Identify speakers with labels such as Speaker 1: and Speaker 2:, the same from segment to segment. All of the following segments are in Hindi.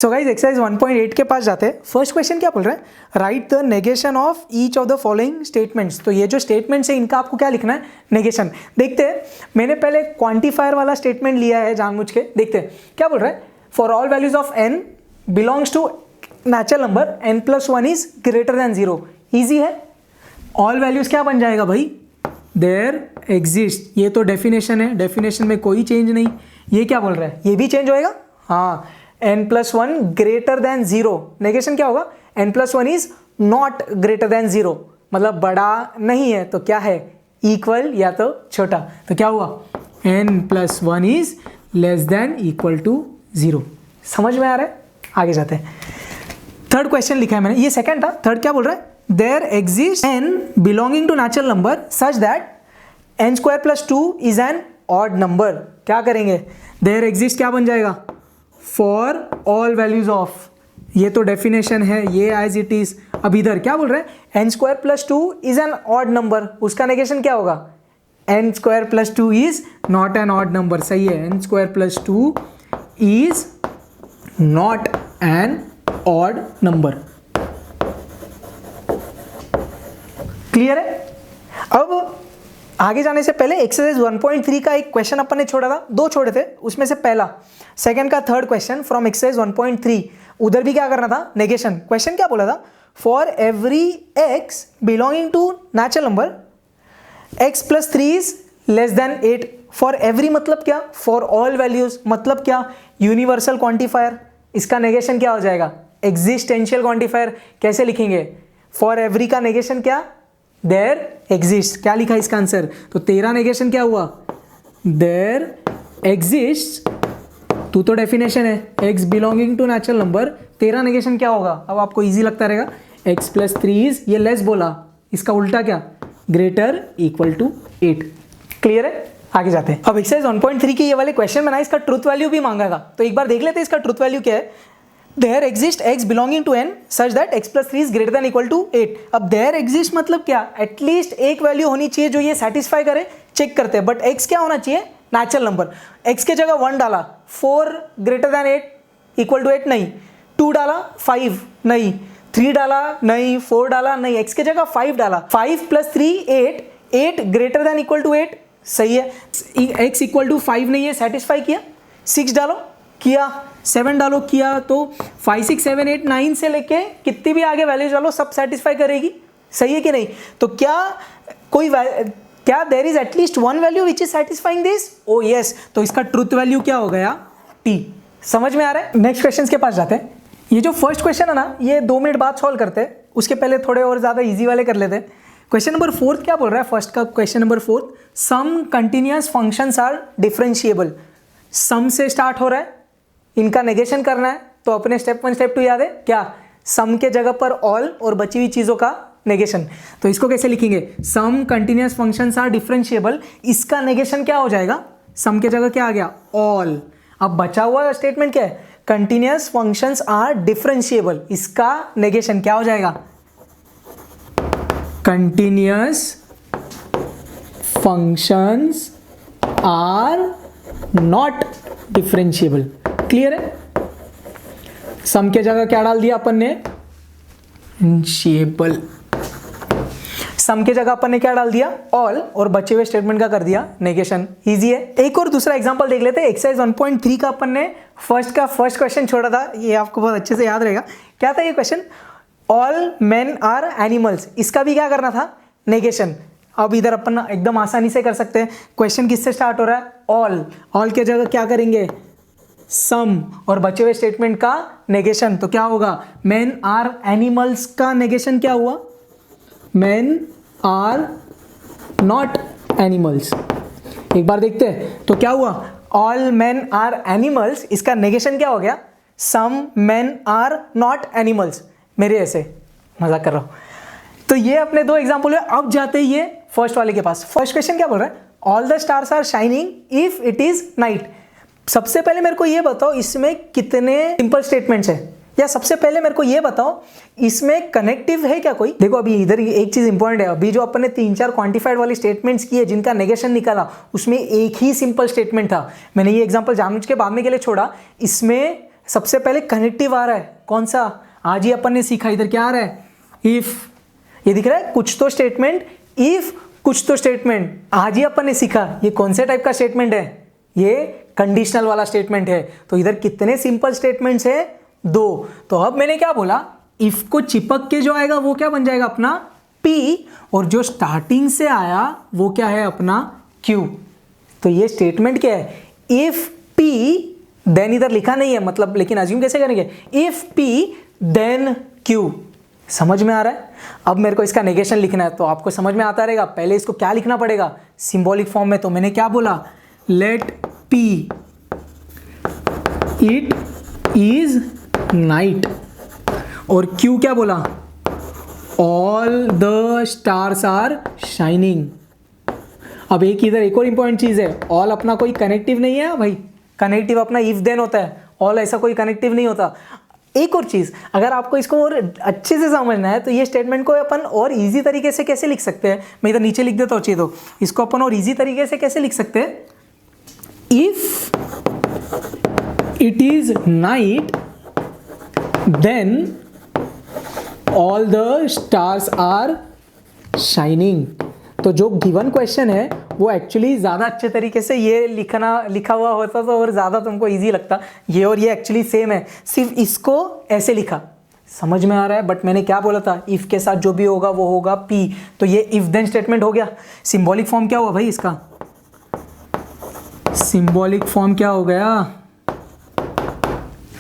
Speaker 1: सो गाइस एक्सरसाइज 1.8 के पास जाते हैं। फर्स्ट क्वेश्चन क्या बोल रहा है, write the negation of each of the following statements. तो ये जो स्टेटमेंट्स है इनका आपको क्या लिखना है, नेगेशन। देखते हैं, मैंने पहले क्वांटिफायर वाला स्टेटमेंट लिया है जानबूझ के। देखते हैं क्या बोल रहा है, for all values of n belongs to natural number n+1 is greater than 0। Easy है, ऑल वैल्यूज क्या बन जाएगा भाई, देयर एग्जिस्ट। ये तो डेफिनेशन है, डेफिनेशन में कोई चेंज नहीं। ये क्या बोल रहा है, ये भी चेंज होएगा, हाँ, n+1 ग्रेटर देन 0। नेगेशन क्या होगा, n+1 is not greater than 0, मतलब बड़ा नहीं है तो क्या है, इक्वल या तो छोटा। तो क्या हुआ, n+1 is less than equal to 0। समझ में आ रहा है, आगे जाते हैं। थर्ड क्वेश्चन लिखा है मैंने, ये सेकंड था। थर्ड क्या बोल रहा है, there exist n belonging to natural number such that n² + 2 is an odd number. क्या करेंगे, देयर एग्जिस्ट क्या बन जाएगा, फॉर ऑल वैल्यूज ऑफ, ये तो डेफिनेशन है, ये एज इट इज। अब इधर क्या बोल रहे हैं, n² + 2 is an odd number, उसका नेगेशन क्या होगा, n² + 2 is not an odd number. सही है, n² + 2 is not an odd number. Clear है। अब आगे जाने से पहले एक्सरसाइज 1.3 का एक क्वेश्चन अपन ने छोड़ा था, दो छोड़े थे, उसमें से पहला सेकंड का थर्ड क्वेश्चन फ्रॉम एक्सरसाइज 1.3, उधर भी क्या करना था, नेगेशन। क्वेश्चन क्या बोला था, for every x belonging to natural number x + 3 is less than 8। For every मतलब क्या, फॉर ऑल वैल्यूज मतलब क्या, यूनिवर्सल क्वांटिफायर। इसका नेगेशन क्या हो जाएगा, एग्जिस्टेंशियल क्वांटिफायर। कैसे लिखेंगे, फॉर एवरी का नेगेशन क्या, देयर एग्जिस्ट। क्या लिखा इसका आंसर, तो तेरा नेगेशन क्या हुआ, देयर एग्जिस्ट। तू तो डेफिनेशन है, x belonging to natural number, तेरा नेगेशन क्या होगा। अब आपको इजी लगता रहेगा, x + 3 इज, ये लेस बोला, इसका उल्टा क्या, ग्रेटर इक्वल टू 8। क्लियर है, आगे जाते हैं। अब एक्सरसाइज 1.3 की ये वाले क्वेश्चन बनाए, इसका ट्रुथ वैल्यू भी मांगा था, तो एक बार देख लेते हैं इसका ट्रुथ वैल्यू क्या है। There exist x belonging to n such that x + 3 is greater than equal to 8। अब देयर एग्जिस्ट मतलब क्या, एटलीस्ट एक वैल्यू होनी चाहिए जो ये सेटिस्फाई करे, चेक करते हैं। बट x क्या होना चाहिए, नेचुरल नंबर। x के जगह 1 डाला, 4 ग्रेटर देन 8 इक्वल टू 8 नहीं, 2 डाला 5 नहीं, 3 डाला नहीं, 4 डाला नहीं, x के जगह 5 डाला, 5 + 3 8, 8 ग्रेटर देन इक्वल टू 8। सही है, x इक्वल टू 5 नहीं है, सेटिस्फाई किया। 6 डालो, किया। 7 डालो, किया। तो 5 6 7 8 9 से लेके कितनी भी आगे वैल्यूज डालो सब सेटिस्फाई करेगी। सही है कि नहीं, तो क्या there is at least one value which is satisfying this, oh yes. तो इसका ट्रुथ वैल्यू क्या हो गया, t। समझ में आ रहा है। नेक्स्ट क्वेश्चन के पास जाते हैं। ये जो फर्स्ट क्वेश्चन है ना, ये 2 मिनट बाद सॉल्व करते हैं, उसके पहले थोड़े और ज्यादा इजी वाले कर लेते हैं। क्वेश्चन नंबर 4 क्या बोल रहा है, फर्स्ट का question number 4, some continuous functions are differentiable. Some से स्टार्ट हो रहा है, इनका नेगेशन करना है, तो अपने स्टेप 1 स्टेप 2 याद है क्या, सम के जगह पर ऑल और बची हुई चीजों का नेगेशन। तो इसको कैसे लिखेंगे, सम कंटिन्यूअस फंक्शंस आर डिफरेंशिएबल, इसका नेगेशन क्या हो जाएगा, सम के जगह क्या आ गया, ऑल। अब बचा हुआ स्टेटमेंट क्या है, कंटिन्यूअस फंक्शंस आर डिफरेंशिएबल, इसका नेगेशन क्या हो जाएगा, continuous functions are not differentiable. Clear है। सम के जगह क्या डाल दिया अपन ने, डिफरेंशिएबल। सम के जगह अपन ने क्या डाल दिया, ऑल, और बचे हुए स्टेटमेंट का कर दिया नेगेशन। इजी है। एक और दूसरा एग्जांपल देख लेते हैं। एक्सरसाइज 1.3 का अपन ने फर्स्ट क्वेश्चन छोड़ा था, ये आपको बहुत अच्छे से याद रहेगा। क्या था ये question, all men are animals, इसका भी क्या करना था, नेगेशन। अब इधर अपन एकदम आसानी से कर सकते हैं। क्वेश्चन किससे स्टार्ट हो रहा है, ऑल, ऑल के जगह क्या करेंगे, सम, और बचे हुए स्टेटमेंट का नेगेशन। तो क्या होगा, मेन आर एनिमल्स का नेगेशन क्या हुआ, मेन आर नॉट एनिमल्स। एक बार देखते हैं, तो क्या हुआ, ऑल मेन आर एनिमल्स, इसका नेगेशन क्या हो गया, some men are not animals. मेरे ऐसे मजाक कर रहा हूं। तो ये अपने 2 एग्जाम्पल है। अब जाते ही ये फर्स्ट वाले के पास। फर्स्ट क्वेश्चन क्या बोल रहा है, all the stars are shining if it is night. सबसे पहले मेरे को ये बताओ इसमें कितने सिंपल स्टेटमेंट्स हैं, या सबसे पहले मेरे को ये बताओ इसमें कनेक्टिव है क्या कोई। देखो अभी इधर एक चीज इंपॉर्टेंट है, अभी जो अपन ने 3-4 क्वांटिफाइड वाली स्टेटमेंट्स किए जिनका नेगेशन निकाला, उसमें एक ही सिंपल स्टेटमेंट था। मैंने ये एग्जांपल जानबूझ के बाद में के लिए छोड़ा, इसमें सबसे पहले कनेक्टिव आ रहा है, कौन सा, आज ही अपन ने सीखा, इधर क्या आ रहा है, इफ, ये दिख रहा है कुछ तो स्टेटमेंट, इफ कुछ तो स्टेटमेंट, आज ही अपन ने सीखा। ये कौन से टाइप का स्टेटमेंट है, ये कंडीशनल वाला स्टेटमेंट है। तो इधर कितने सिंपल स्टेटमेंट्स है, 2। तो अब मैंने क्या बोला, इफ को चिपक के जो आएगा वो क्या बन जाएगा अपना P, और जो स्टार्टिंग से आया वो क्या है अपना Q। तो ये स्टेटमेंट क्या है, इफ P देन, इधर लिखा नहीं है मतलब, लेकिन अज्यूम कैसे करेंगे, इफ P देन Q। समझ में आ रहा है। अब मेरे को इसका नेगेशन लिखना है, तो आपको समझ में आता रहेगा, पहले इसको क्या लिखना पड़ेगा, सिंबॉलिक फॉर्म में। तो मैंने क्या बोला, let P it is night, और Q क्या बोला, all the stars are shining. अब एक और इंपॉर्टेंट चीज है, ऑल अपना कोई कनेक्टिव नहीं है भाई, कनेक्टिव अपना इफ देन होता है, ऑल ऐसा कोई कनेक्टिव नहीं होता। एक और चीज, अगर आपको इसको और अच्छे से समझना है तो ये स्टेटमेंट को अपन और इजी तरीके से कैसे लिख सकते हैं, मैं इधर नीचे लिख देता हूँ, तो इसको अपन और इजी तरीके से कैसे लिख सकते हैं, if it is night then all the stars are shining. तो जो गिवन क्वेश्चन है वो एक्चुअली ज़्यादा अच्छे तरीके से ये लिखा हुआ होता तो और ज़्यादा तुमको इजी लगता। ये और ये एक्चुअली सेम है, सिर्फ इसको ऐसे लिखा, समझ में आ रहा है। बट मैंने क्या बोला था, इफ़ के साथ जो भी होगा वो होगा P। तो ये इफ देन स्टेटमेंट हो गया। सिंबॉलिक फॉर्म क्या हुआ भाई इसका, सिंबॉलिक फॉर्म क्या हो गया,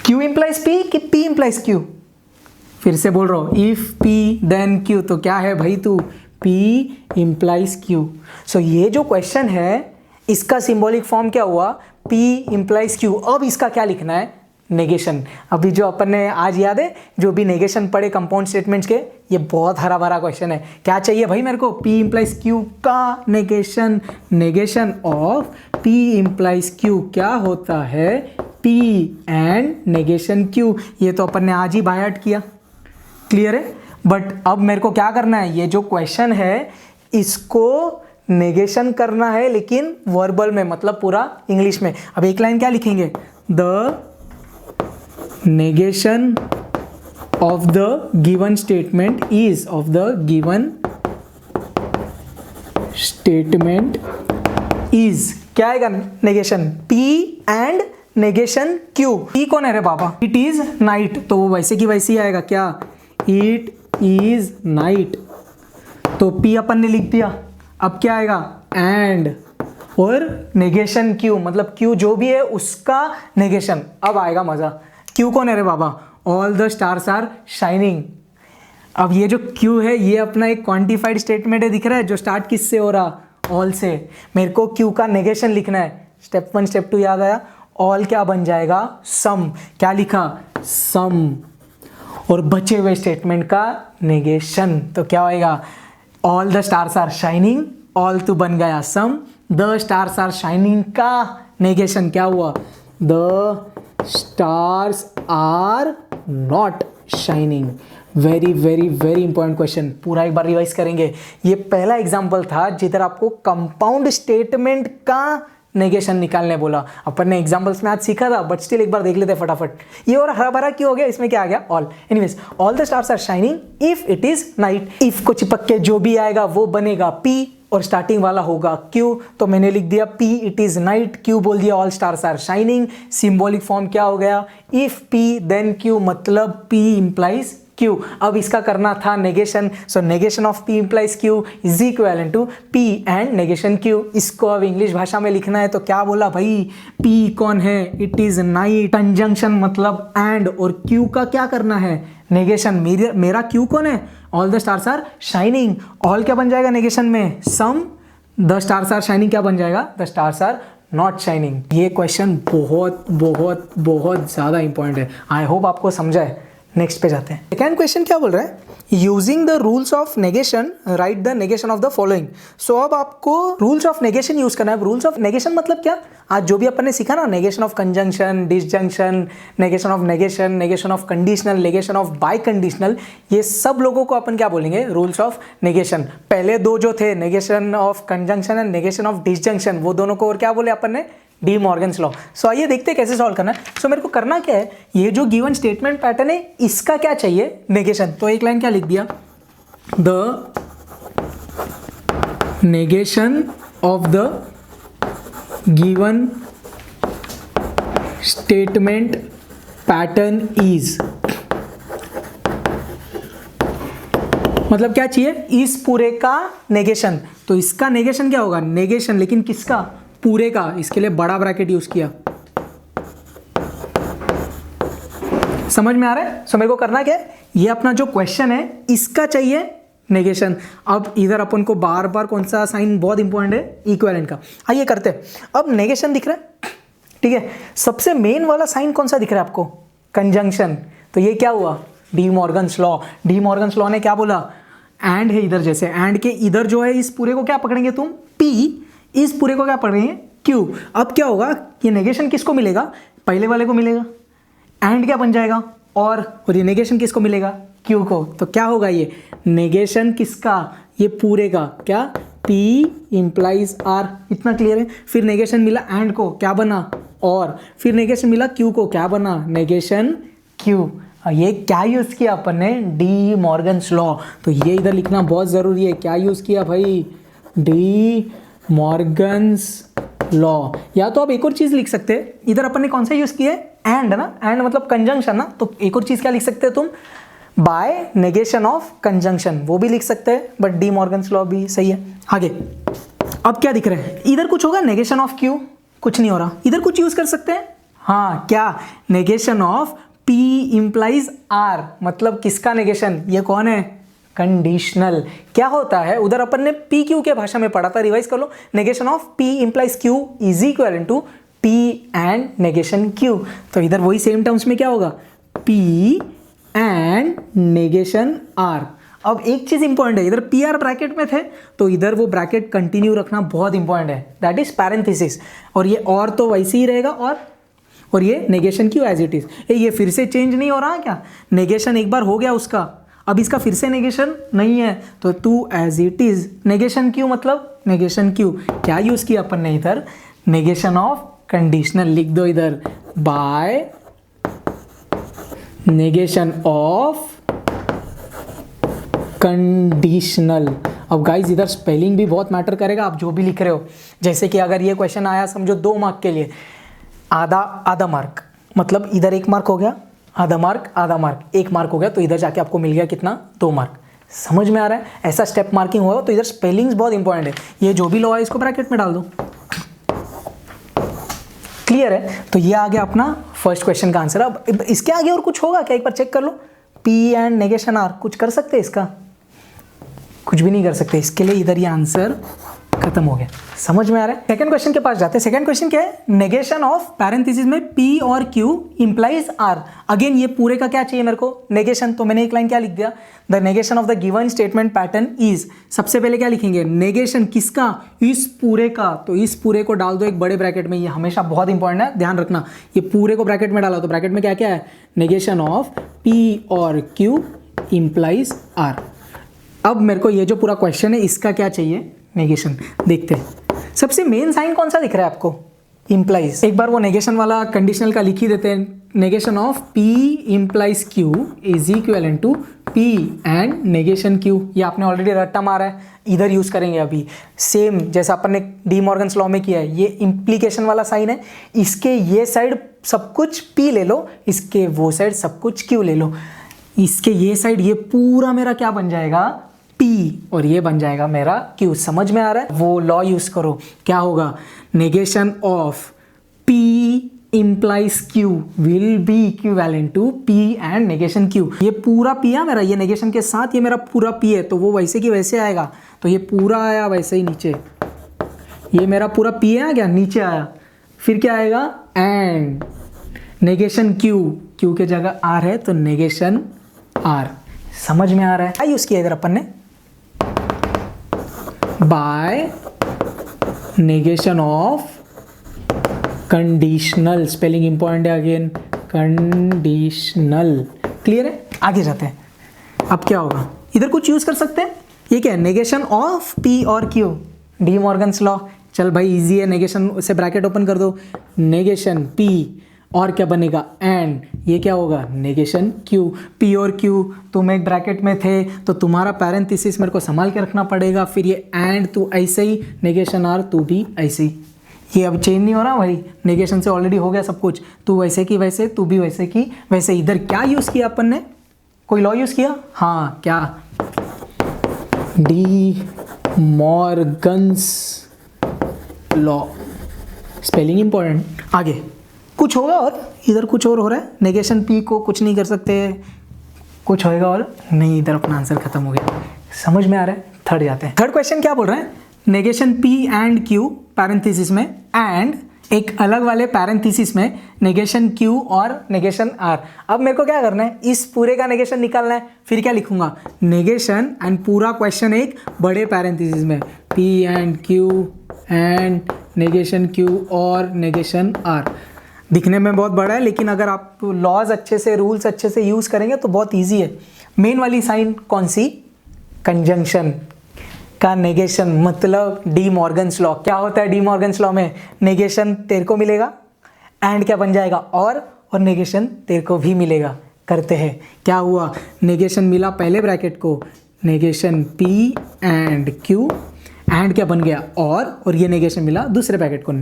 Speaker 1: Q इंप्लाइज P कि P इंप्लाइज Q। फिर से बोल रहा हूँ, इफ P देन Q, तो क्या है भाई तू, P इंप्लाइज Q। सो ये जो क्वेश्चन है इसका सिंबॉलिक फॉर्म क्या हुआ, P इंप्लाइज Q। अब इसका क्या लिखना है, नेगेशन। अभी जो अपन ने आज याद है, जो भी नेगेशन पढ़े कंपाउंड स्टेटमेंट्स के, ये बहुत हरा भरा क्वेश्चन है। क्या चाहिए भाई मेरे को, P इंप्लाइज Q का negation. Negation of P implies Q क्या होता है, P एंड नेगेशन Q। ये तो अपन ने आज ही बाय हार्ट किया, क्लियर है। बट अब मेरे को क्या करना है, ये जो क्वेश्चन है इसको नेगेशन करना है, लेकिन वर्बल में, मतलब पूरा इंग्लिश में। अब एक लाइन क्या लिखेंगे, the negation of the given statement is, of the given statement is, क्या आएगा negation, P and negation Q। P कौन है रे बाबा, इट इज नाइट, तो वो वैसे की वैसे ही आएगा, क्या, इट इज नाइट। तो P अपन ने लिख दिया। अब क्या आएगा, एंड, और नेगेशन Q, मतलब Q जो भी है उसका नेगेशन। अब आएगा मजा, Q कौन है रे बाबा, all the stars are shining. अब ये जो Q है ये अपना एक क्वांटिफाइड स्टेटमेंट है, दिख रहा है, जो स्टार्ट किससे हो रहा, ऑल से। मेरे को Q का नेगेशन लिखना है। स्टेप 1 स्टेप 2 याद आया, ऑल क्या बन जाएगा, सम। क्या लिखा, सम, और बचे हुए स्टेटमेंट का नेगेशन। तो क्या होएगा, all the stars are shining, all तो बन गया some, the stars are shining का नेगेशन क्या हुआ, the stars are not shining. Very very very important question, पूरा एक बार रिवाइज करेंगे। ये पहला एग्जाम्पल था जिधर आपको कंपाउंड स्टेटमेंट का नेगेशन निकालने बोला। अपन ने एग्जांपल्स में आज सीखा था, बट स्टिल एक बार देख लेते हैं फटाफट। ये और हरा भरा क्यों हो गया, इसमें क्या आ गया, all. Anyways, all the stars are shining if it is night. If को चिपक के जो भी आएगा वो बनेगा P, और स्टार्टिंग वाला होगा Q। तो मैंने लिख दिया P it is night, Q बोल दिया all stars are shining. Symbolic form क्या हो गया, इफ P देन Q, मतलब P इंप्लाइज Q। अब इसका करना था negation, so negation of P implies Q is equal to P and negation Q। इसको अब इंग्लिश भाषा में लिखना है, तो क्या बोला भाई, P कौन है, इट इज नाइट, कंजंक्शन मतलब एंड, और Q का क्या करना है, नेगेशन। मेरा Q कौन है, all the stars are shining. All क्या बन जाएगा नेगेशन में, some, the stars are shining क्या बन जाएगा, the stars are not shining. ये क्वेश्चन बहुत बहुत बहुत ज़्यादा इंपॉर्टेंट है, आई होप आपको समझा है। नेक्स्ट पे जाते हैं। सेकेंड क्वेश्चन क्या बोल रहा है, using the rules of negation write the negation of the following. So अब आपको रूल्स ऑफ नेगेशन यूज करना है। रूल्स ऑफ नेगेशन मतलब क्या, आज जो भी अपन ने सीखा ना, negation of conjunction, disjunction, negation of negation, negation of conditional, negation of bye conditional, ये सब लोगों को अपन क्या बोलेंगे, रूल्स ऑफ नेगेशन। पहले दो जो थे, negation of conjunction and negation of disjunction, वो दोनों को और क्या बोले अपन ने, डी मॉर्गन्स लॉ। सो आइए देखते हैं कैसे सॉल्व करना है। सो मेरे को करना क्या है, ये जो गिवन स्टेटमेंट पैटर्न है इसका क्या चाहिए, नेगेशन। तो एक लाइन क्या लिख दिया, the negation of the given statement pattern is, मतलब क्या चाहिए, इस पूरे का नेगेशन। तो इसका नेगेशन क्या होगा, नेगेशन, लेकिन किसका, पूरे का। इसके लिए बड़ा ब्रैकेट यूज किया। समझ में आ रहा है। सो मेरे को करना क्या है, ये अपना जो क्वेश्चन है इसका चाहिए नेगेशन। अब इधर अपन को बार बार कौन सा साइन बहुत इंपॉर्टेंट है, इक्विवेलेंट का। आइए करते हैं। अब नेगेशन दिख रहा है, ठीक है। सबसे मेन वाला साइन कौन सा दिख रहा है आपको, कंजंक्शन। तो ये क्या हुआ, D Morgan's law. D Morgan's law ने क्या बोला, एंड है इधर, जैसे एंड के इधर जो है इस पूरे को क्या पकड़ेंगे तुम, पी, इस पूरे को क्या पकड़ेंगे, क्यू। अब क्या होगा, ये नेगेशन किसको मिलेगा, पहले वाले को मिलेगा, एंड क्या बन जाएगा, और ये नेगेशन किसको मिलेगा, क्यू को। तो क्या होगा, ये नेगेशन किसका, ये पूरे का, क्या, P इंप्लाइज R। इतना क्लियर है। फिर नेगेशन मिला एंड को, क्या बना, और। फिर नेगेशन मिला Q को, क्या बना, नेगेशन Q। ये क्या यूज किया अपन ने, डी मॉर्गन्स लॉ। तो ये इधर लिखना बहुत जरूरी है, क्या यूज किया भाई, डी मॉर्गन्स लॉ। या तो आप एक और चीज लिख सकते हैं, इधर अपन ने कौन सा यूज किया है, एंड ना, एंड मतलब कंजंक्शन ना। तो एक और चीज क्या लिख सकते हो तुम, बाय नेगेशन ऑफ कंजंक्शन, वो भी लिख सकते हैं, बट डी मॉर्गन्स लॉ भी सही है। आगे अब क्या दिख रहा है, इधर कुछ होगा, नेगेशन ऑफ क्यू, कुछ नहीं हो रहा। इधर कुछ यूज कर सकते हैं, हाँ, क्या, negation of P implies R, मतलब किसका नेगेशन, ये कौन है, कंडीशनल। क्या होता है, उधर अपन ने पी क्यू के भाषा में पढ़ा था, रिवाइज कर लो। Negation of P implies Q is equal to P and negation Q। तो इधर वही सेम टर्म्स में क्या होगा, P एंड नेगेशन R। अब एक चीज इंपॉर्टेंट है, इधर PR ब्रैकेट में थे, तो इधर वो ब्रैकेट कंटिन्यू रखना बहुत इंपॉर्टेंट है, दैट इज पैरेंथेसिस। और ये और तो वैसे ही रहेगा, और ये negation Q as it is. ये फिर से चेंज नहीं हो रहा क्या, नेगेशन एक बार हो गया उसका, अब इसका फिर से नेगेशन नहीं है, तो टू as it is. Negation Q मतलब नेगेशन क्यू, क्या यूज किया अपन ने इधर, नेगेशन ऑफ कंडीशनल। लिख दो इधर, बाय नेगेशन ऑफ कंडीशनल। अब गाइज इधर स्पेलिंग भी बहुत मैटर करेगा, आप जो भी लिख रहे हो। जैसे कि अगर ये क्वेश्चन आया समझो 2 मार्क के लिए, आधा मार्क, मतलब इधर 1 मार्क हो गया, आधा मार्क 1 मार्क हो गया, तो इधर जाके आपको मिल गया कितना, 2 मार्क। समझ में आ रहा है, ऐसा स्टेप मार्किंग होगा। तो इधर स्पेलिंग्स बहुत इंपॉर्टेंट है। ये जो भी लॉ है इसको ब्रैकेट में डाल दो, क्लियर है। तो ये आ गया अपना फर्स्ट क्वेश्चन का आंसर। अब इसके आगे और कुछ होगा क्या, एक बार चेक कर लो। P एंड नेगेशन R, कुछ कर सकते हैं इसका, कुछ भी नहीं कर सकते। इसके लिए इधर ये आंसर खत्म हो गया। समझ में आ रहा है। सेकंड क्वेश्चन के पास जाते हैं। सेकंड क्वेश्चन क्या है, नेगेशन ऑफ पैरेंथेसिस में P और Q इंप्लाइज R। अगेन ये पूरे का क्या चाहिए मेरे को, नेगेशन। तो मैंने एक लाइन क्या लिख दिया, the negation of the given statement pattern is. सबसे पहले क्या लिखेंगे, नेगेशन किसका, इस पूरे का। तो इस पूरे को डाल दो एक बड़े ब्रैकेट में, ये हमेशा बहुत इंपॉर्टेंट है, ध्यान रखना। ये पूरे को ब्रैकेट में डाला, तो ब्रैकेट में क्या क्या है, नेगेशन ऑफ P और Q इंप्लाइज R। अब मेरे को ये जो पूरा क्वेश्चन है इसका क्या चाहिए, नेगेशन। देखते हैं सबसे मेन साइन कौन सा दिख रहा है आपको, इंप्लाइज। एक बार वो नेगेशन वाला कंडीशनल का लिख ही देते हैं। Negation of P implies Q is equal to P and negation Q। ये आपने ऑलरेडी रट्टा मारा है, इधर यूज करेंगे अभी सेम जैसा अपन ने डी मॉर्गन्स लॉ में किया है। ये इम्प्लीकेशन वाला साइन है, इसके ये साइड सब कुछ P ले लो, इसके वो साइड सब कुछ Q ले लो। इसके ये साइड ये पूरा मेरा क्या बन जाएगा, P, और ये बन जाएगा मेरा Q। समझ में आ रहा है, वो लॉ यूज करो। क्या होगा, negation of P implies Q will be equivalent to P and negation Q। ये पूरा P है मेरा, ये नेगेशन के साथ ये मेरा पूरा P है, तो वो वैसे की वैसे आएगा। तो ये पूरा आया वैसे ही नीचे, ये मेरा पूरा P है क्या, नीचे आया। फिर क्या आएगा, एंड नेगेशन Q के जगह R है, तो नेगेशन R। समझ में आ रहा है। क्या यूज किया इधर अपन ने, by negation of conditional. Spelling important है अगेन, कंडीशनल। क्लियर है, आगे जाते हैं। अब क्या होगा, इधर कुछ यूज कर सकते हैं। ये क्या है, नेगेशन ऑफ P और Q, डी मॉर्गन्स लॉ। चल भाई इजी है, नेगेशन से ब्रैकेट ओपन कर दो, नेगेशन P और क्या बनेगा एंड ये क्या होगा नेगेशन Q। P और Q तुम एक ब्रैकेट में थे तो तुम्हारा पैरेंथेसिस मेरे को संभाल के रखना पड़ेगा, फिर ये एंड तू ऐसे ही, नेगेशन R तू भी ऐसे ही, ये अब चेंज नहीं हो रहा भाई, नेगेशन से ऑलरेडी हो गया सब कुछ, तू वैसे की वैसे, तू भी वैसे की वैसे। इधर क्या यूज़ किया अपन ने, कोई लॉ यूज़ किया, हाँ क्या, D Morgan's law, spelling important. आगे कुछ होगा और इधर कुछ और हो रहा है, नेगेशन P को कुछ नहीं कर सकते, कुछ होएगा और नहीं, इधर अपना आंसर खत्म हो गया। समझ में आ रहा है, थर्ड जाते हैं। थर्ड क्वेश्चन क्या बोल रहे हैं, negation P and Q parenthesis में एंड एक अलग वाले पैरेंथेसिस में नेगेशन Q और नेगेशन R। अब मेरे को क्या करना है, इस पूरे का नेगेशन निकालना है, फिर क्या लिखूंगा, नेगेशन एंड पूरा क्वेश्चन एक बड़े पैरेंथेसिस में, P and Q and negation Q और नेगेशन R। दिखने में बहुत बड़ा है, लेकिन अगर आप लॉज अच्छे से, रूल्स अच्छे से यूज़ करेंगे तो बहुत ईजी है। मेन वाली साइन कौन सी, कंजंक्शन का नेगेशन, मतलब डी मॉर्गन्स लॉ। क्या होता है डी मॉर्गन्स लॉ में, नेगेशन तेरे को मिलेगा एंड क्या बन जाएगा और नेगेशन तेरे को भी मिलेगा। करते हैं, क्या हुआ, नेगेशन मिला पहले ब्रैकेट को, negation P and Q and क्या बन गया और ये नेगेशन मिला दूसरे ब्रैकेट को,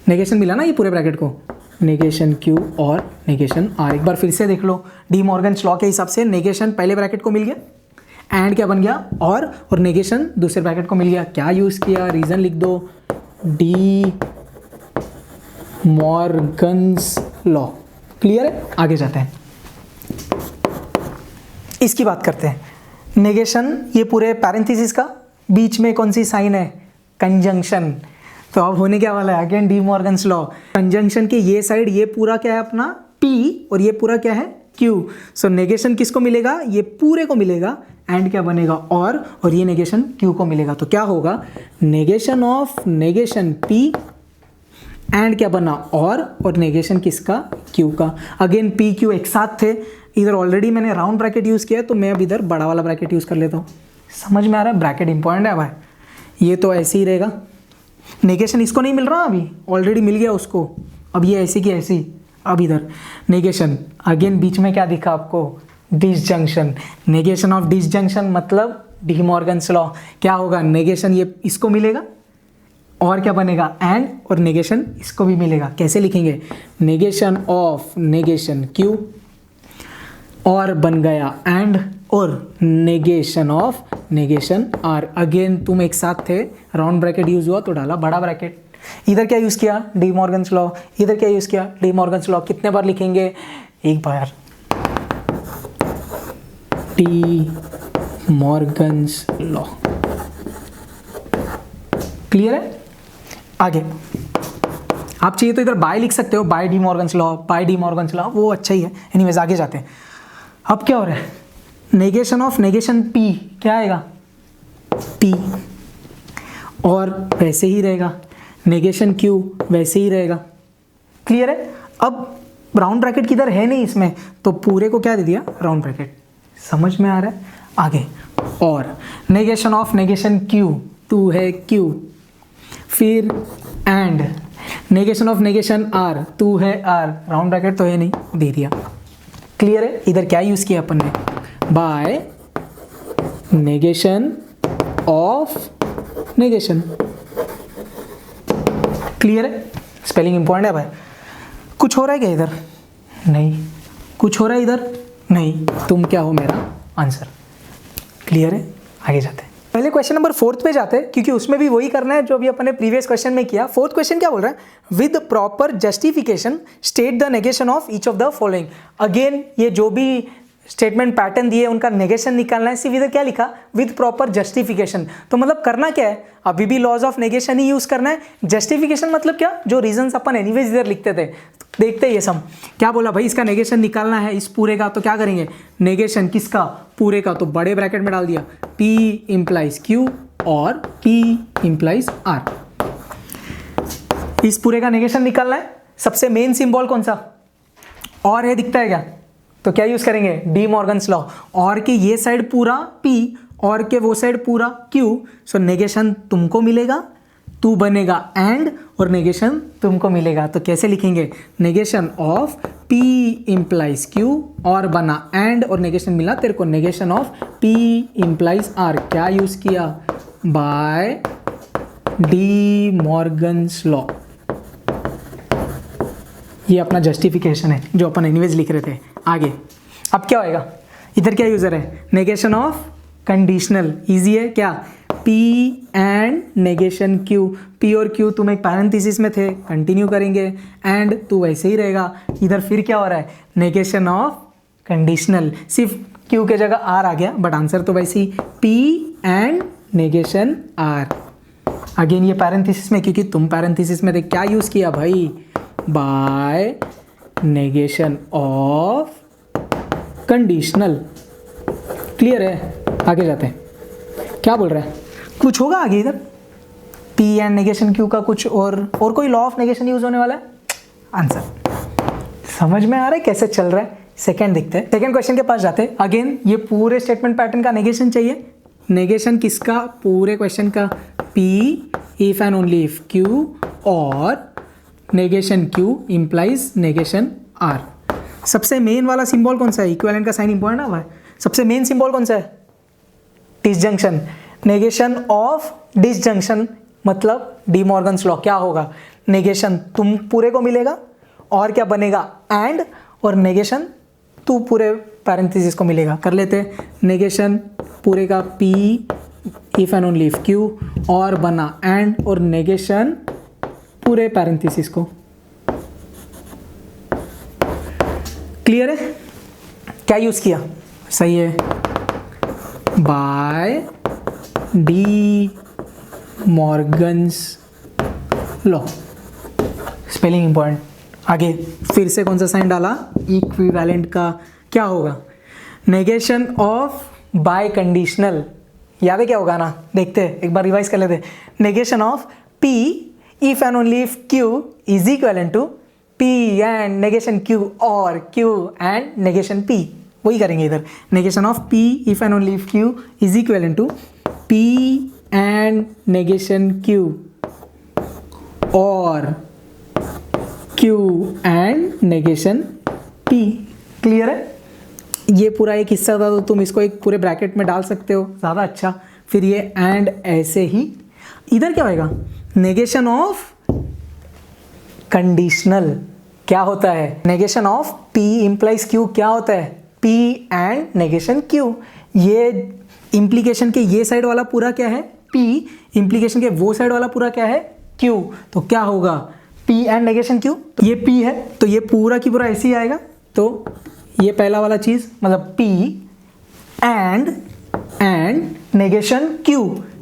Speaker 1: नेगेशन मिला ना ये पूरे ब्रैकेट को, नेगेशन Q और नेगेशन R। एक बार फिर से देख लो, डी मॉर्गन्स लॉ के हिसाब से नेगेशन पहले ब्रैकेट को मिल गया एंड क्या बन गया और नेगेशन दूसरे ब्रैकेट को मिल गया। क्या यूज़ किया, रीज़न लिख दो, डी मॉर्गन्स लॉ। क्लियर है, आगे जाते हैं, इसकी बात करते हैं। नेगेशन ये पूरे पैरेंथेसिस का, बीच में कौन सी साइन है, कंजंक्शन। तो अब होने क्या वाला है, again D Morgan's law, conjunction के ये साइड ये पूरा क्या है अपना P और ये पूरा क्या है Q। सो नेगेशन किसको मिलेगा, ये पूरे को मिलेगा एंड क्या बनेगा और ये नेगेशन Q को मिलेगा। तो क्या होगा, negation of negation P and क्या बना और नेगेशन किसका, Q का। अगेन P Q एक साथ थे, इधर ऑलरेडी मैंने राउंड ब्रैकेट यूज़ किया है तो मैं अब इधर बड़ा वाला ब्रैकेट यूज़ कर लेता हूँ। समझ में आ रहा है, ब्रैकेट इंपॉर्टेंट है भाई, ये तो ऐसे ही रहेगा, नेगेशन इसको नहीं मिल रहा अभी, ऑलरेडी मिल गया उसको, अब ये ऐसी की ऐसी, अब इधर नेगेशन, अगेन बीच में क्या दिखा आपको, डिसजंक्शन, नेगेशन ऑफ डिसजंक्शन मतलब डी मॉर्गन्स लॉ। क्या होगा, नेगेशन ये इसको मिलेगा और क्या बनेगा एंड और नेगेशन इसको भी मिलेगा। कैसे लिखेंगे, नेगेशन ऑफ नेगेशन Q और बन गया एंड और negation of negation R। Again तुम एक साथ थे, राउंड ब्रैकेट यूज हुआ तो डाला बड़ा ब्रैकेट। इधर क्या यूज़ किया, डी मॉर्गन्स लॉ, इधर क्या यूज़ किया, डी मॉर्गन्स लॉ। कितने बार लिखेंगे, एक बार, डी मॉर्गन्स लॉ। क्लियर है, आगे आप चाहिए तो इधर बाय लिख सकते हो, by De Morgan's law, by De Morgan's law, वो अच्छा ही है। एनीवेज आगे जाते हैं। अब क्या हो रहा है, नेगेशन ऑफ नेगेशन P क्या आएगा, P और वैसे ही रहेगा, नेगेशन Q वैसे ही रहेगा। क्लियर है, अब राउंड ब्रैकेट किधर है नहीं इसमें, तो पूरे को क्या दे दिया, राउंड ब्रैकेट। समझ में आ रहा है, आगे और नेगेशन ऑफ नेगेशन Q, टू है Q, फिर and negation of negation R, टू है R, राउंड ब्रैकेट तो है नहीं, दे दिया। क्लियर है, इधर क्या यूज़ किया अपन ने, by negation of negation. Clear है, स्पेलिंग इंपॉर्टेंट है भाई। कुछ हो रहा है क्या इधर, नहीं, कुछ हो रहा है इधर, नहीं, तुम क्या हो, मेरा आंसर। क्लियर है, आगे जाते हैं। पहले क्वेश्चन नंबर 4 पे जाते हैं, क्योंकि उसमें भी वही करना है जो अभी अपन ने प्रीवियस क्वेश्चन में किया। 4th क्वेश्चन क्या बोल रहा है, with proper justification state the negation of each of the following. Again ये जो भी स्टेटमेंट पैटर्न दिए उनका नेगेशन निकालना है। सिर्फ इधर क्या लिखा, विद प्रॉपर जस्टिफिकेशन। तो मतलब करना क्या है, अभी भी लॉज ऑफ नेगेशन ही यूज करना है। जस्टिफिकेशन मतलब क्या, जो रीजंस अपन एनीवेज इधर लिखते थे। देखते हैं ये सम क्या बोला भाई, इसका नेगेशन निकालना है इस पूरे का, तो क्या करेंगे, नेगेशन किसका, पूरे का, तो बड़े ब्रैकेट में डाल दिया, P इंप्लाइज Q और P इंप्लाइज R। इस पूरे का नेगेशन निकालना है। सबसे मेन सिंबल कौन सा, और है, दिखता है क्या, तो क्या यूज करेंगे, डी मॉर्गन्स लॉ। और कि ये साइड पूरा P और के वो साइड पूरा Q, सो नेगेशन तुमको मिलेगा, तू बनेगा एंड, और नेगेशन तुमको मिलेगा। तो कैसे लिखेंगे, negation of P implies Q और बना एंड, और नेगेशन मिला तेरे को, negation of P implies R। क्या यूज किया, बाय डी मॉर्गन्स लॉ। ये अपना जस्टिफिकेशन है जो अपन एनीवेज लिख रहे थे। आगे अब क्या होएगा, इधर क्या यूजर है, नेगेशन ऑफ कंडीशनल, इजी है क्या, P and negation Q। P और Q तुम एक पैरेंथेसिस में थे, कंटिन्यू करेंगे, एंड तू वैसे ही रहेगा। इधर फिर क्या हो रहा है, नेगेशन ऑफ कंडीशनल, सिर्फ Q के जगह R आ गया, बट आंसर तो वैसे ही P and negation R। Again ये पैरेंथेसिस में, क्योंकि तुम पैरेंथेसिस में थे, क्या यूज किया भाई, by negation of conditional. Clear है, आगे जाते हैं। क्या बोल रहा है, कुछ होगा आगे इधर, P एंड नेगेशन Q का कुछ और कोई लॉ ऑफ नेगेशन यूज होने वाला है। आंसर समझ में आ रहा है कैसे चल रहा है। सेकंड देखते हैं, सेकंड क्वेश्चन के पास जाते हैं। अगेन ये पूरे स्टेटमेंट पैटर्न का नेगेशन चाहिए। नेगेशन किसका, पूरे क्वेश्चन का, P if and only if Q और negation Q implies negation R। सबसे मेन वाला सिंबल कौन सा है, इक्विवेलेंट का साइन इंपॉर्टेंट है भाई। सबसे मेन सिंबल कौन सा है, डिसजंक्शन। नेगेशन ऑफ डिसजंक्शन मतलब डी मॉर्गन्स लॉ। क्या होगा, नेगेशन तुम पूरे को मिलेगा और क्या बनेगा एंड, और नेगेशन तू पूरे पैरेंथेसिस को मिलेगा। कर लेते, नेगेशन पूरे का P if and only if Q और बना एंड, और नेगेशन पूरे पैरेंथेसिस को। क्लियर है, क्या यूज किया, सही है, by De Morgan's law. Spelling important. आगे फिर से कौन सा साइन डाला, इक्विवेलेंट का। क्या होगा, नेगेशन ऑफ बाय कंडीशनल। याद है क्या होगा ना, देखते हैं एक बार रिवाइज कर लेते हैं। Negation of P if and only if Q is equivalent to P and negation Q और Q एंड नेगेशन P। वही करेंगे इधर, negation of P if and only if Q is equivalent to P and negation Q और Q and negation P। Clear है, ये पूरा एक हिस्सा था, तो तुम इसको एक पूरे ब्रैकेट में डाल सकते हो, ज़्यादा अच्छा। फिर ये एंड ऐसे ही। इधर क्या होएगा, नेगेशन ऑफ कंडीशनल। क्या होता है, negation of P implies Q। क्या होता है, P एंड नेगेशन Q। ये इम्प्लीकेशन के ये साइड वाला पूरा क्या है, P, इम्प्लीकेशन के वो साइड वाला पूरा क्या है, Q। तो क्या होगा, P एंड नेगेशन Q। तो ये P है, तो ये पूरा की पूरा ऐसे ही आएगा। तो ये पहला वाला चीज मतलब P एंड नेगेशन Q,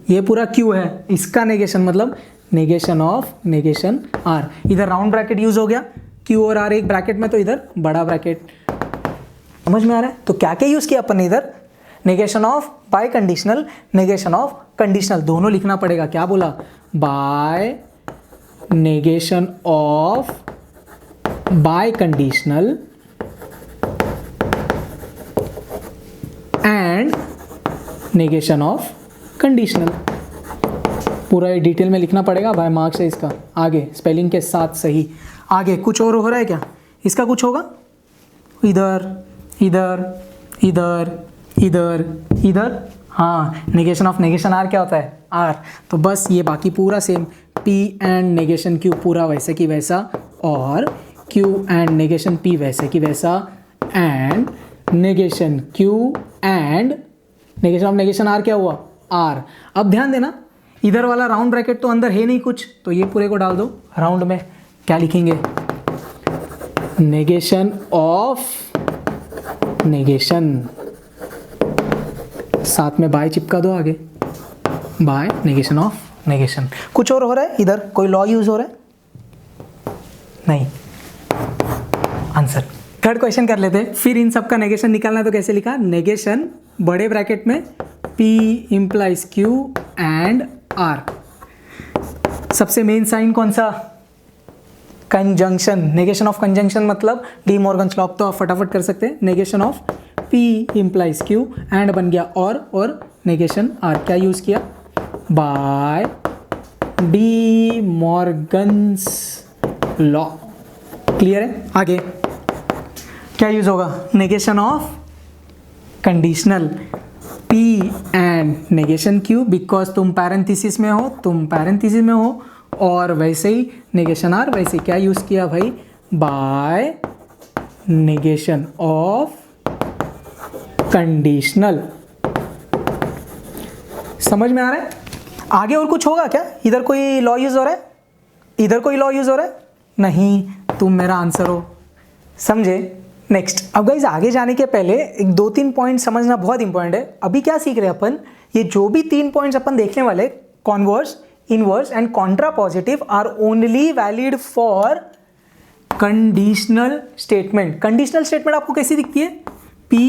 Speaker 1: ये पूरा Q है, इसका नेगेशन मतलब नेगेशन ऑफ नेगेशन R। इधर राउंड ब्रैकेट यूज हो गया, Q और R एक ब्रैकेट में, तो इधर बड़ा ब्रैकेट। समझ में आ रहा है, तो क्या क्या यूज किया अपन ने इधर, negation of biconditional, negation of conditional, दोनों लिखना पड़ेगा। क्या बोला, by negation of biconditional and negation of conditional. पूरा ये डिटेल में लिखना पड़ेगा भाई, मार्क्स है इसका। आगे स्पेलिंग के साथ सही। आगे कुछ और हो रहा है क्या, इसका कुछ होगा, इधर इधर इधर इधर इधर। हाँ, नेगेशन ऑफ नेगेशन R क्या होता है, R। तो बस ये बाकी पूरा same, P and negation Q पूरा वैसे की वैसा, और Q एंड नेगेशन P वैसे की वैसा, and negation Q and negation of negation R क्या हुआ, R। अब ध्यान देना, इधर वाला राउंड ब्रैकेट तो अंदर है नहीं कुछ, तो ये पूरे को डाल दो राउंड में। क्या लिखेंगे, नेगेशन ऑफ नेगेशन, साथ में बाय चिपका दो आगे, बाय नेगेशन ऑफ नेगेशन। कुछ और हो रहा है इधर, कोई लॉ यूज हो रहा है, नहीं। आंसर थर्ड क्वेश्चन कर लेते हैं। फिर इन सब का नेगेशन निकालना है, तो कैसे लिखा, नेगेशन बड़े ब्रैकेट में P implies Q and R। सबसे मेन साइन कौन सा, कंजंक्शन। नेगेशन ऑफ कंजंक्शन मतलब डी मॉर्गन्स लॉ, तो आप फटाफट कर सकते हैं। Negation of P implies Q and बन गया और नेगेशन आर, क्या यूज किया, by De Morgan's law. Clear है? आगे क्या यूज होगा, negation of conditional P and negation Q, because तुम पैरेंथेसिस में हो, और वैसे ही नेगेशन R, वैसे क्या यूज किया भाई, बाय नेगेशन ऑफ कंडीशनल। समझ में आ रहा है? आगे और कुछ होगा क्या? इधर कोई लॉ यूज हो रहा है, इधर कोई लॉ यूज हो रहा है? नहीं, तुम मेरा आंसर हो। समझे? नेक्स्ट, अब गाइस आगे जाने के पहले एक 2-3 पॉइंट समझना बहुत इंपॉर्टेंट है। अभी क्या सीख रहे हैं अपन, ये जो भी 3 पॉइंट्स अपन देखने वाले, converse, inverse and contrapositive are only valid for conditional statement. Conditional statement आपको कैसी दिखती है, P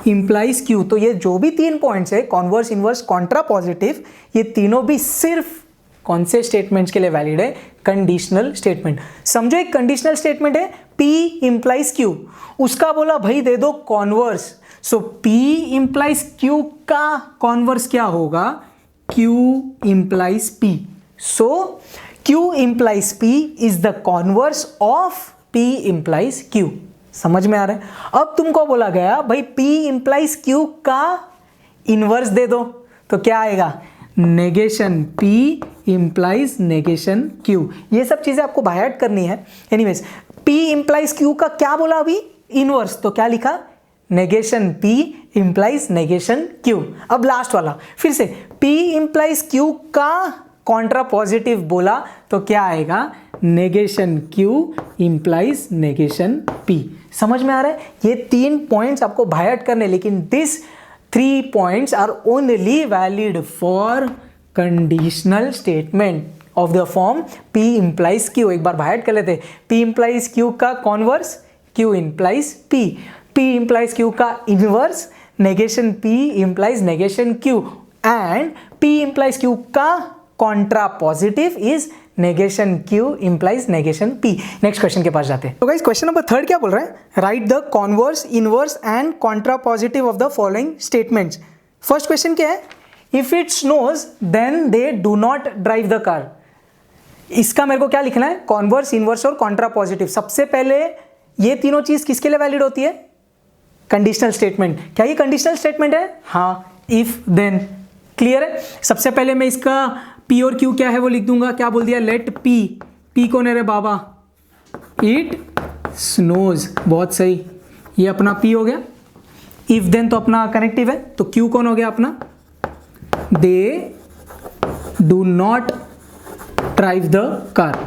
Speaker 1: इंप्लाइज Q। तो ये जो भी 3 पॉइंट्स है, कॉन्वर्स, इनवर्स, कॉन्ट्रा पॉजिटिव, ये तीनों भी सिर्फ कौन से स्टेटमेंट्स के लिए वैलिड है, कंडीशनल स्टेटमेंट। समझो एक कंडीशनल स्टेटमेंट है P इंप्लाइज Q, उसका बोला भाई दे दो कॉन्वर्स, सो P इंप्लाइज Q का कॉन्वर्स क्या होगा, Q implies P। So Q implies P is the converse of P implies Q। समझ में आ रहा है? अब तुमको बोला गया भाई P इंप्लाइज Q का इनवर्स दे दो, तो क्या आएगा, negation P implies negation Q। ये सब चीजें आपको बाय हार्ट करनी है। एनीवेज, P इंप्लाइज Q का क्या बोला अभी, इनवर्स, तो क्या लिखा, negation P implies negation Q। अब लास्ट वाला फिर से, P इंप्लाइज Q का कॉन्ट्रा पॉजिटिव बोला तो क्या आएगा, negation Q implies negation P। समझ में आ रहा है? ये 3 पॉइंट्स आपको बाय हार्ट करने, लेकिन this 3 points are only valid for conditional statement of the form P implies Q। एक बार बाहर कर लेते, P implies Q का converse, Q implies P, P implies Q का inverse, negation P implies negation Q, and P implies Q का Contra positive is negation Q implies negation P। Next question के पास जाते हैं। तो गाइस क्वेश्चन नंबर 3 क्या बोल रहा है, write the converse, inverse and contrapositive of the following statements. First question क्या है, if it snows then they do not drive the car. इसका मेरे को क्या लिखना है, कॉन्वर्स, इनवर्स और कॉन्ट्रा पॉजिटिव। सबसे पहले ये तीनों चीज किसके लिए वैलिड होती है, कंडीशनल स्टेटमेंट। क्या ये कंडीशनल स्टेटमेंट है? हाँ, इफ देन। क्लियर है? सबसे पहले मैं इसका P और Q क्या है वो लिख दूंगा। क्या बोल दिया, लेट P कौन है रे बाबा, इट स्नोज। बहुत सही, ये अपना P हो गया। इफ देन तो अपना कनेक्टिव है, तो Q कौन हो गया अपना, दे do not drive the car.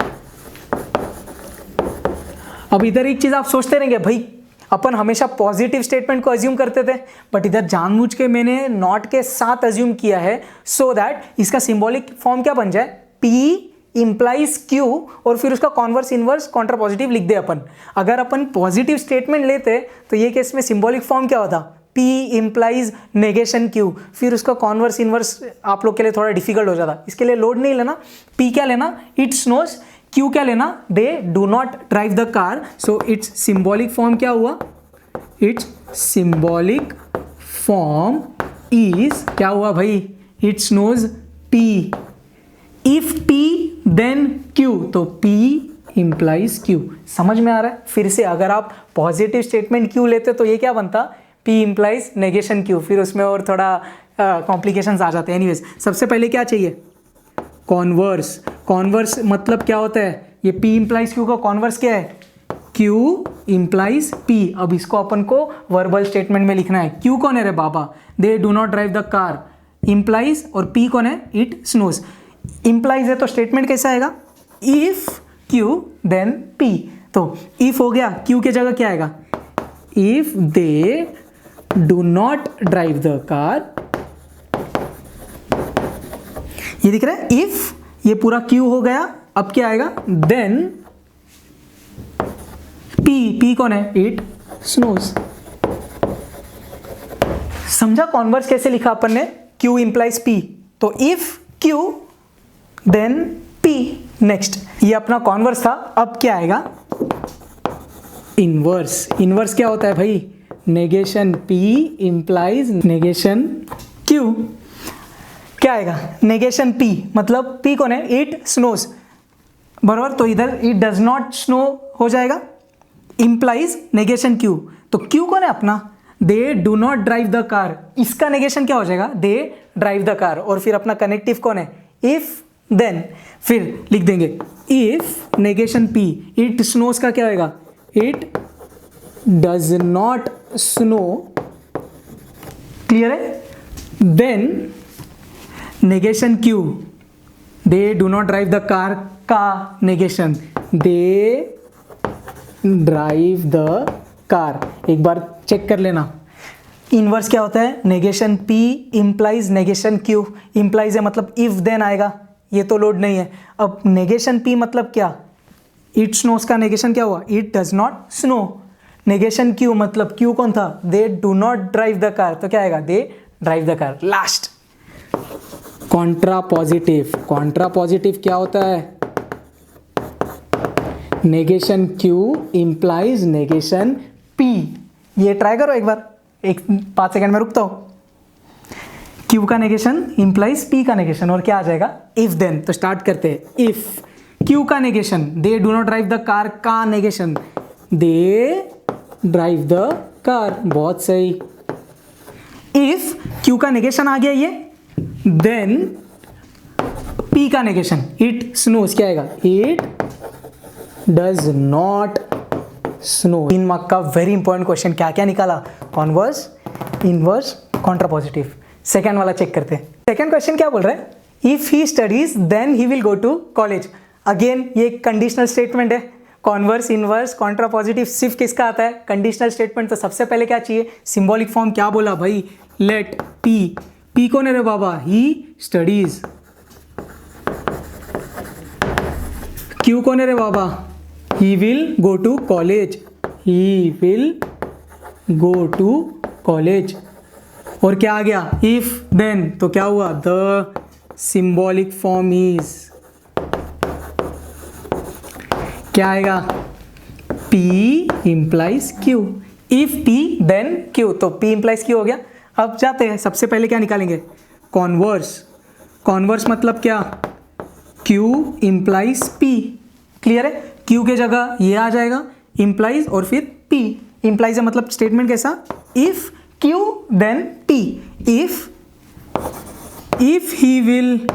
Speaker 1: अब इधर एक चीज आप सोचते रहेंगे, भाई अपन हमेशा पॉजिटिव स्टेटमेंट को अज्यूम करते थे, बट इधर जानबूझ के मैंने नॉट के साथ अज्यूम किया है, सो दैट इसका सिंबॉलिक फॉर्म क्या बन जाए, P इंप्लाइज Q और फिर उसका कॉन्वर्स, इनवर्स, कॉन्ट्रा पॉजिटिव लिख दे अपन। अगर अपन पॉजिटिव स्टेटमेंट लेते तो ये केस में सिंबॉलिक फॉर्म क्या होता, P इंप्लाइज नेगेशन Q, फिर उसका कॉन्वर्स, इनवर्स आप लोग के लिए थोड़ा डिफिकल्ट हो जाता। इसके लिए लोड नहीं लेना, P क्या लेना, इट स्नोज, Q क्या लेना, they do not drive the car. So its symbolic form क्या हुआ, इट्स सिंबॉलिक फॉर्म इज क्या हुआ भाई, it snows P। If P then Q, तो P इंप्लाइज Q। समझ में आ रहा है? फिर से अगर आप पॉजिटिव स्टेटमेंट Q लेते तो ये क्या बनता, P इंप्लाइज नेगेशन Q, फिर उसमें और थोड़ा कॉम्प्लिकेशंस आ जाते हैं। एनीवेज, सबसे पहले क्या चाहिए, कॉन्वर्स। कॉन्वर्स मतलब क्या होता है, ये P इंप्लाइज Q का कॉन्वर्स क्या है, Q इंप्लाइज P। अब इसको अपन को वर्बल स्टेटमेंट में लिखना है। Q कौन है रे बाबा, they do not drive the car, implies, और P कौन है, इट स्नोज। इंप्लाइज है तो स्टेटमेंट कैसा आएगा, इफ Q देन P। तो इफ हो गया, Q के जगह क्या आएगा, if they do not drive the car. ये दिख रहा है, इफ, ये पूरा Q हो गया। अब क्या आएगा, देन P कौन है, इट स्नोज। समझा कॉन्वर्स कैसे लिखा अपन ने, Q इंप्लाइज P, तो if Q then P। Next, ये अपना कॉन्वर्स था। अब क्या आएगा, इनवर्स। इनवर्स क्या होता है भाई, negation P implies negation Q। क्या आएगा, नेगेशन पी, मतलब पी कौन है, इट स्नोज, बराबर, तो इधर इट डज नॉट स्नो हो जाएगा, इंप्लाइज नेगेशन क्यू, तो क्यू कौन है अपना, दे do not drive the car, इसका नेगेशन क्या हो जाएगा, दे ड्राइव द कार, और फिर अपना कनेक्टिव कौन है, इफ देन, फिर लिख देंगे if negation P, it snows का क्या होगा, it does not snow, clear है, then negation Q, they do not drive the car का negation, they drive the car, एक बार चेक कर लेना, इनवर्स क्या होता है, negation P implies negation Q, implies है मतलब इफ देन आएगा, ये तो लोड नहीं है, अब नेगेशन पी मतलब क्या, इट स्नोज का नेगेशन क्या हुआ, it does not snow, negation Q मतलब क्यू कौन था, दे do not drive the car, तो क्या आएगा, दे drive the car. Last Contra positive, Contra positive क्या होता है, negation Q implies negation P, ये ट्राई करो एक बार, 5 सेकंड में रुकता हूं, क्यू का नेगेशन इंप्लाइज पी का नेगेशन, और क्या आ जाएगा, इफ देन, तो स्टार्ट करते हैं, इफ क्यू का negation, they do not drive the car का negation, they drive the car, बहुत सही, इफ क्यू का नेगेशन आ गया ये, देन पी का नेगेशन, इट स्नोज क्या आएगा, it does not snow. 3 mark का वेरी इंपॉर्टेंट क्वेश्चन, क्या क्या निकाला, converse, inverse, contrapositive. Second वाला चेक करते हैं, सेकेंड क्वेश्चन क्या बोल रहा है, if he studies then he will go to college, again ये कंडीशनल स्टेटमेंट है, कॉन्वर्स, इनवर्स, कॉन्ट्रा पॉजिटिव सिर्फ किसका आता है, कंडीशनल स्टेटमेंट, तो सबसे पहले क्या चाहिए, सिंबॉलिक फॉर्म, क्या बोला भाई, लेट पी, पी कौन है रे बाबा, ही स्टडीज, क्यू कौन है रे बाबा, he will go to college, he will go to college, और क्या आ गया, इफ देन, तो क्या हुआ, द सिंबॉलिक फॉर्म इज, क्या आएगा, P implies Q, if P then Q, तो P इंप्लाइज Q हो गया। अब जाते हैं, सबसे पहले क्या निकालेंगे, कॉन्वर्स, कॉन्वर्स मतलब क्या, Q इंप्लाइज P, क्लियर है, Q के जगह ये आ जाएगा इंप्लाइज, और फिर P, इंप्लाइज है मतलब स्टेटमेंट कैसा, if Q then P, if he will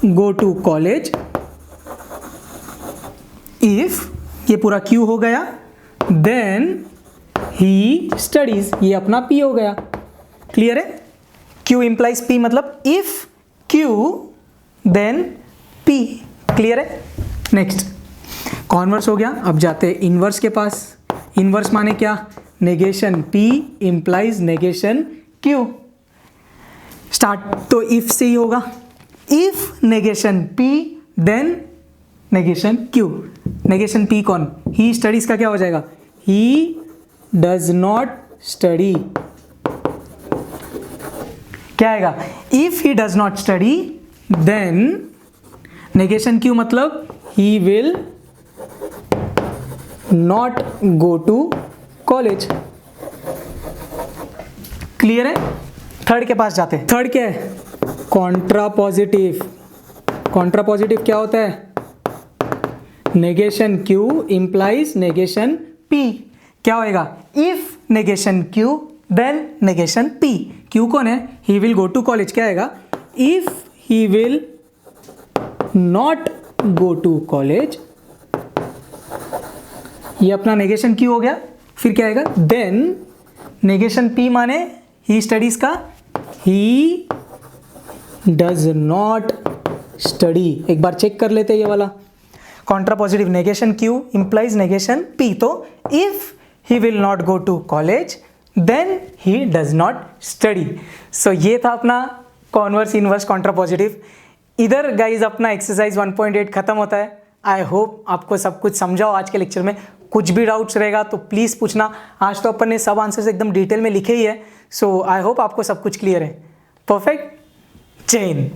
Speaker 1: go to college, if ये पूरा Q हो गया, देन ही स्टडीज, ये अपना P हो गया, क्लियर है, Q इंप्लाइज P मतलब if Q then P, clear है। नेक्स्ट कॉन्वर्स हो गया, अब जाते हैं इनवर्स के पास, इनवर्स माने क्या, negation P implies negation Q, start तो इफ से ही होगा, if negation P then negation Q, negation P कौन, ही स्टडीज का क्या हो जाएगा, ही डज नॉट स्टडी, क्या आएगा, if he does not study then negation Q मतलब he will not go to college, clear है। थर्ड के पास जाते हैं, थर्ड क्या है, कॉन्ट्रा पॉजिटिव, कॉन्ट्रा पॉजिटिव क्या होता है, negation Q implies negation P, क्या होएगा, if negation Q then negation P, Q कौन है, he will go to college, क्या आएगा, if he will not go to college, ये अपना नेगेशन Q हो गया, फिर क्या आएगा, देन नेगेशन P माने ही स्टडीज का, ही डज नॉट स्टडी, एक बार चेक कर लेते हैं ये वाला, contrapositive negation Q implies negation P, तो if he will not go to college then he does not study. So ये था अपना कॉन्वर्स, इनवर्स, कॉन्ट्रा पॉजिटिव। इधर गाइज अपना एक्सरसाइज 1.8 खत्म होता है। आई होप आपको सब कुछ समझा हो आज के लेक्चर में। कुछ भी डाउट्स रहेगा तो प्लीज़ पूछना। आज तो अपन ने सब आंसर्स एकदम डिटेल में लिखे ही है, सो आई होप आपको सब कुछ क्लियर है। परफेक्ट। जय हिंद।